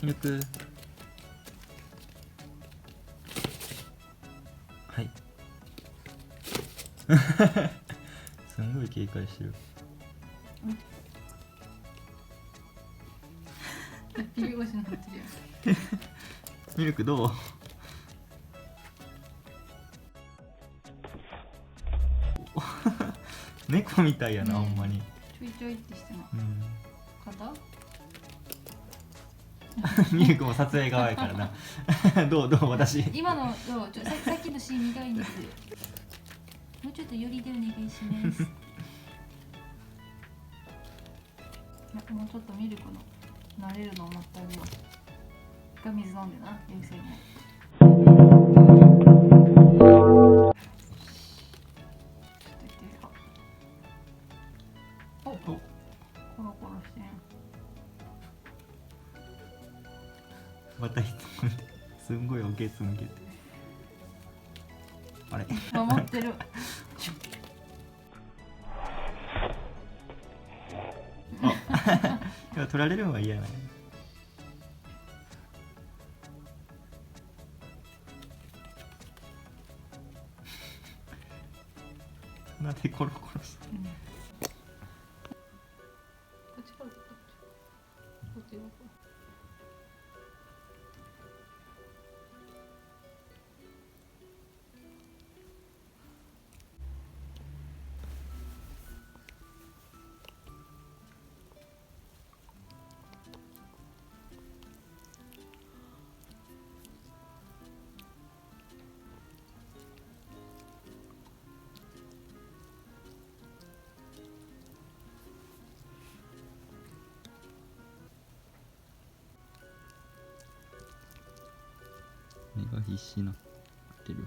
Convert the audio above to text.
ミルク。はい。すんごい警戒してる。ピリ腰になってるやん。ミルクどう？猫みたいやな、ほんまに。ちょいちょいってしてな。肩？ミルクも撮影側やからな。どう私。今のさっきのシーン見たいんです。もうちょっと寄りでお願いします。いや、もうちょっとミルクの慣れるのを待ってあげよう。一回水飲んでな、冷静に。お、コロコロしてん。またいつもすんごいおけつ向けて。あれ守ってる。あ取られるのは嫌やな。なんでコロコロして。こっちからこっちが目が必死になってる。